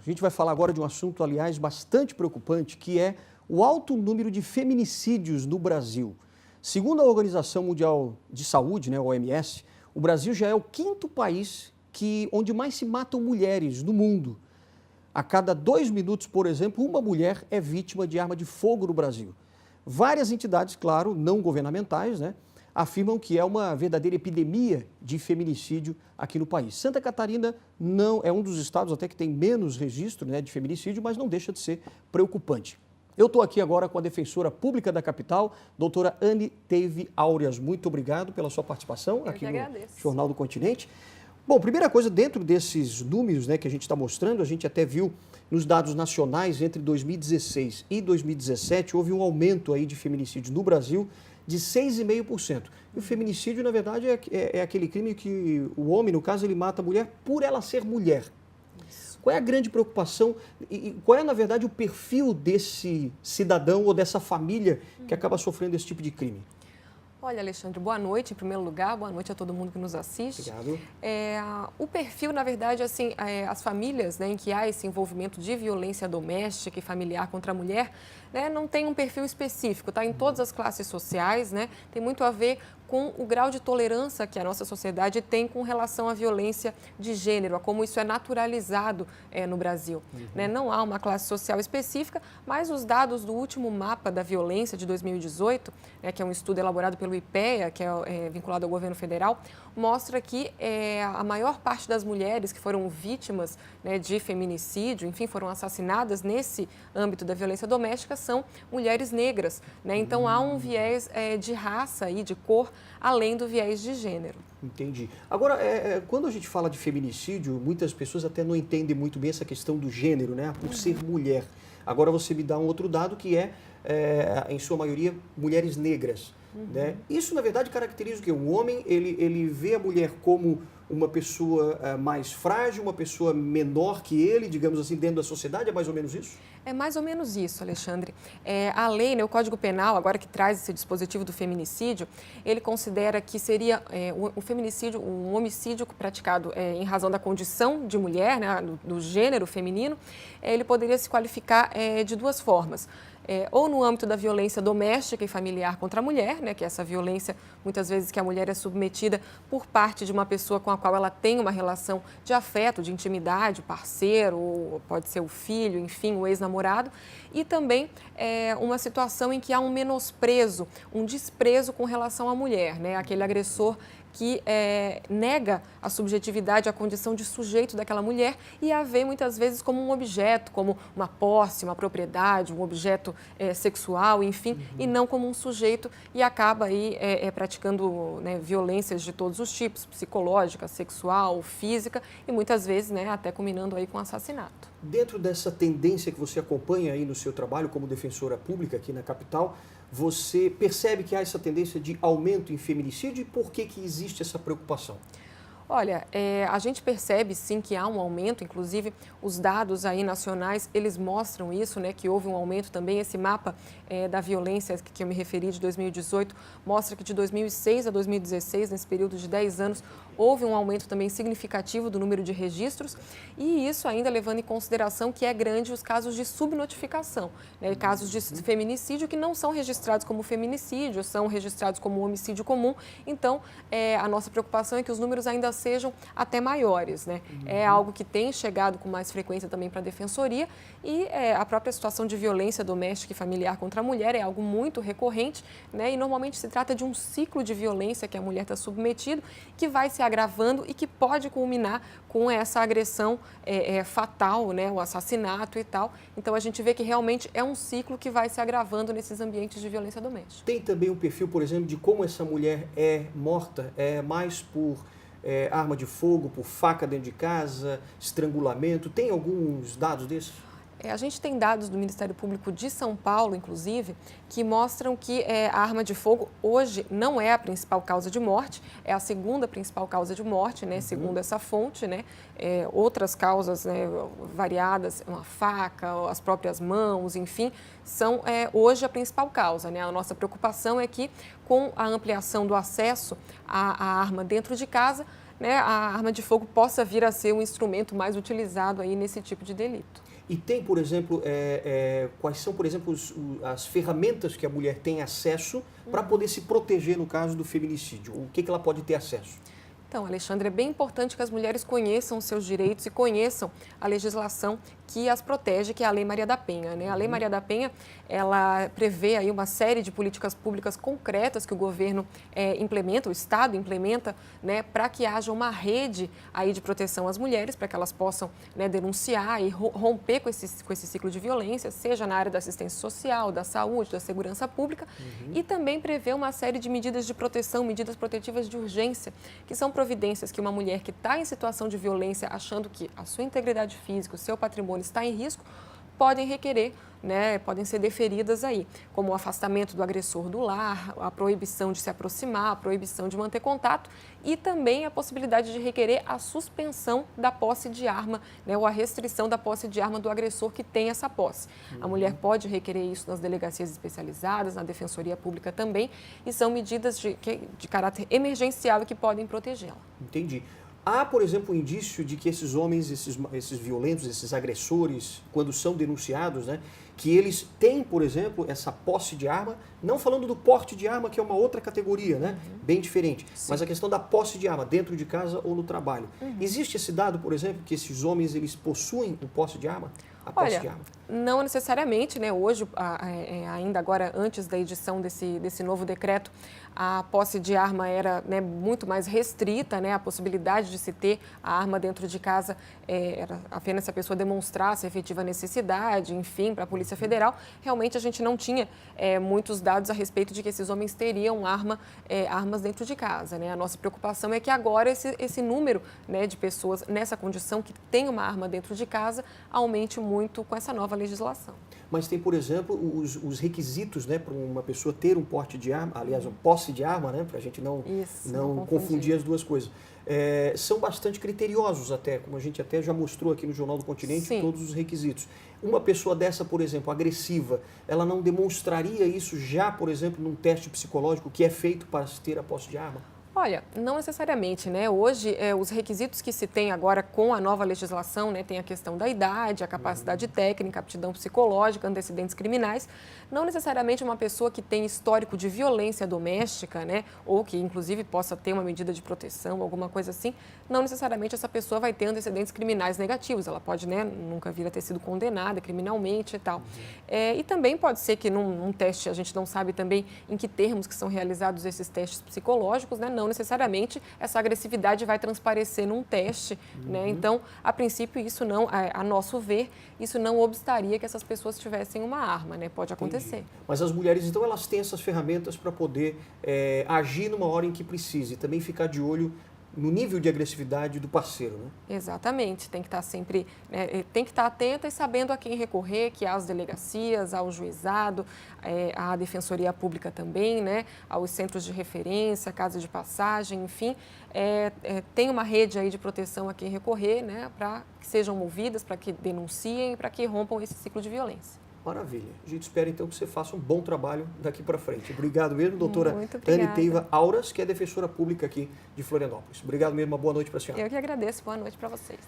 A gente vai falar agora de um assunto, aliás, bastante preocupante, que é o alto número de feminicídios no Brasil. Segundo a Organização Mundial de Saúde, né, OMS, o Brasil já é o quinto país onde mais se matam mulheres no mundo. A cada 2 minutos, por exemplo, uma mulher é vítima de arma de fogo no Brasil. Várias entidades, claro, não governamentais, né, afirmam que é uma verdadeira epidemia de feminicídio aqui no país. Santa Catarina não é um dos estados até que tem menos registro, né, de feminicídio, mas não deixa de ser preocupante. Eu estou aqui agora com a defensora pública da capital, doutora Anne Teve Áureas. Muito obrigado pela sua participação aqui no Jornal do Continente. Bom, primeira coisa, dentro desses números, né, que a gente está mostrando, a gente até viu nos dados nacionais, entre 2016 e 2017, houve um aumento aí de feminicídios no Brasil de 6,5%. E o feminicídio, na verdade, é aquele crime que o homem, no caso, ele mata a mulher por ela ser mulher. Isso. Qual é a grande preocupação e qual é, na verdade, o perfil desse cidadão ou dessa família que acaba sofrendo esse tipo de crime? Olha, Alexandre, boa noite, em primeiro lugar, boa noite a todo mundo que nos assiste. Obrigado. O perfil, na verdade, assim, as famílias, né, em que há esse envolvimento de violência doméstica e familiar contra a mulher, né, não tem um perfil específico, está em todas as classes sociais, né, tem muito a ver com o grau de tolerância que a nossa sociedade tem com relação à violência de gênero, a como isso é naturalizado no Brasil. Né? Não há uma classe social específica, mas os dados do último mapa da violência de 2018, né, que é um estudo elaborado pelo IPEA, que é vinculado ao governo federal, mostra que a maior parte das mulheres que foram vítimas, né, de feminicídio, enfim, foram assassinadas nesse âmbito da violência doméstica, são mulheres negras. Né? Então, há um viés de raça e de cor, além do viés de gênero. Entendi. Agora, quando a gente fala de feminicídio, muitas pessoas até não entendem muito bem essa questão do gênero, né? Por ser mulher. Agora você me dá um outro dado que em sua maioria, mulheres negras. Né? Isso, na verdade, caracteriza o quê? O homem, ele vê a mulher como uma pessoa mais frágil, uma pessoa menor que ele, digamos assim, dentro da sociedade? É mais ou menos isso? É mais ou menos isso, Alexandre. A lei, né, o Código Penal, agora que traz esse dispositivo do feminicídio, ele considera que seria o feminicídio, um homicídio praticado em razão da condição de mulher, né, do gênero feminino, ele poderia se qualificar de duas formas. Ou no âmbito da violência doméstica e familiar contra a mulher, né, que é essa violência, muitas vezes, que a mulher é submetida por parte de uma pessoa com a qual ela tem uma relação de afeto, de intimidade, parceiro, pode ser o filho, enfim, o ex-namorado, e também uma situação em que há um menosprezo, um desprezo com relação à mulher, né, aquele agressor que nega a subjetividade, a condição de sujeito daquela mulher e a vê muitas vezes como um objeto, como uma posse, uma propriedade, um objeto sexual, enfim, e não como um sujeito e acaba aí praticando, né, violências de todos os tipos, psicológica, sexual, física e muitas vezes, né, até culminando aí com assassinato. Dentro dessa tendência que você acompanha aí no seu trabalho como defensora pública aqui na capital, você percebe que há essa tendência de aumento em feminicídio e por que existe essa preocupação? Olha, a gente percebe sim que há um aumento, inclusive os dados aí nacionais, eles mostram isso, né, que houve um aumento também. Esse mapa da violência que eu me referi de 2018 mostra que de 2006 a 2016, nesse período de 10 anos, houve um aumento também significativo do número de registros e isso ainda levando em consideração que é grande os casos de subnotificação, né, casos de feminicídio que não são registrados como feminicídio, são registrados como homicídio comum. Então, a nossa preocupação é que os números ainda sejam até maiores, né? É algo que tem chegado com mais frequência também para a Defensoria e a própria situação de violência doméstica e familiar contra a mulher é algo muito recorrente, né? E normalmente se trata de um ciclo de violência que a mulher está submetida, que vai se agravando e que pode culminar com essa agressão fatal, né? O assassinato e tal. Então a gente vê que realmente é um ciclo que vai se agravando nesses ambientes de violência doméstica. Tem também um perfil, por exemplo, de como essa mulher é morta, mais por arma de fogo, por faca dentro de casa, estrangulamento. Tem alguns dados desses? A gente tem dados do Ministério Público de São Paulo, inclusive, que mostram que a arma de fogo hoje não é a principal causa de morte, é a segunda principal causa de morte, né, segundo essa fonte, né, outras causas, né, variadas, uma faca, as próprias mãos, enfim, são hoje a principal causa, né. A nossa preocupação é que com a ampliação do acesso à arma dentro de casa, né, a arma de fogo possa vir a ser um instrumento mais utilizado aí nesse tipo de delito. E tem, por exemplo, quais são, por exemplo, as ferramentas que a mulher tem acesso para poder se proteger no caso do feminicídio? O que ela pode ter acesso? Então, Alexandre, é bem importante que as mulheres conheçam os seus direitos e conheçam a legislação que as protege, que é a Lei Maria da Penha, né? A Lei Maria da Penha, ela prevê aí uma série de políticas públicas concretas que o governo implementa, o Estado implementa, né, para que haja uma rede aí de proteção às mulheres, para que elas possam, né, denunciar e romper com esse ciclo de violência, seja na área da assistência social, da saúde, da segurança pública, e também prevê uma série de medidas de proteção, medidas protetivas de urgência, que são providências que uma mulher que está em situação de violência, achando que a sua integridade física, o seu patrimônio está em risco, podem requerer, né, podem ser deferidas aí, como o afastamento do agressor do lar, a proibição de se aproximar, a proibição de manter contato e também a possibilidade de requerer a suspensão da posse de arma, né, ou a restrição da posse de arma do agressor que tem essa posse. A mulher pode requerer isso nas delegacias especializadas, na Defensoria Pública também, e são medidas de caráter emergencial que podem protegê-la. Entendi. Há, por exemplo, um indício de que esses homens, esses violentos, esses agressores, quando são denunciados, né, que eles têm, por exemplo, essa posse de arma, não falando do porte de arma, que é uma outra categoria, né, bem diferente, mas a questão da posse de arma, dentro de casa ou no trabalho. Existe esse dado, por exemplo, que esses homens eles possuem o posse de arma? Olha, não necessariamente, né? Hoje, ainda agora, antes da edição desse novo decreto, a posse de arma era, né, muito mais restrita, né? A possibilidade de se ter a arma dentro de casa era apenas se a pessoa demonstrasse a efetiva necessidade, enfim, para a Polícia Federal. Realmente, a gente não tinha muitos dados a respeito de que esses homens teriam armas dentro de casa, né? A nossa preocupação é que agora esse número, né, de pessoas nessa condição que tem uma arma dentro de casa aumente muito com essa nova legislação. Mas tem, por exemplo, os requisitos, né, para uma pessoa ter um porte de arma, aliás, um posse de arma, né, para a gente não confundir as duas coisas. São bastante criteriosos até, como a gente até já mostrou aqui no Jornal do Continente, Sim. todos os requisitos. Uma pessoa dessa, por exemplo, agressiva, ela não demonstraria isso já, por exemplo, num teste psicológico que é feito para se ter a posse de arma? Olha, não necessariamente, né? Hoje, os requisitos que se tem agora com a nova legislação, né, tem a questão da idade, a capacidade técnica, a aptidão psicológica, antecedentes criminais. Não necessariamente uma pessoa que tem histórico de violência doméstica, né, ou que inclusive possa ter uma medida de proteção, alguma coisa assim, não necessariamente essa pessoa vai ter antecedentes criminais negativos. Ela pode, né, nunca vir a ter sido condenada criminalmente e tal. E também pode ser que num teste, a gente não sabe também em que termos que são realizados esses testes psicológicos, né? Não necessariamente essa agressividade vai transparecer num teste, né? Então, a princípio, isso não, a nosso ver, isso não obstaria que essas pessoas tivessem uma arma, né? Pode acontecer. Entendi. Mas as mulheres, então, elas têm essas ferramentas para poder agir numa hora em que precise, e também ficar de olho no nível de agressividade do parceiro, né? Exatamente, tem que estar sempre, né, tem que estar atenta e sabendo a quem recorrer, que há as delegacias, ao juizado, à Defensoria Pública também, né, aos centros de referência, casa de passagem, enfim, tem uma rede aí de proteção a quem recorrer, né, para que sejam ouvidas, para que denunciem, para que rompam esse ciclo de violência. Maravilha. A gente espera, então, que você faça um bom trabalho daqui para frente. Obrigado mesmo, doutora Muito obrigada. Anne Teiva Auras, que é defensora pública aqui de Florianópolis. Obrigado mesmo, uma boa noite para a senhora. Eu que agradeço. Boa noite para vocês.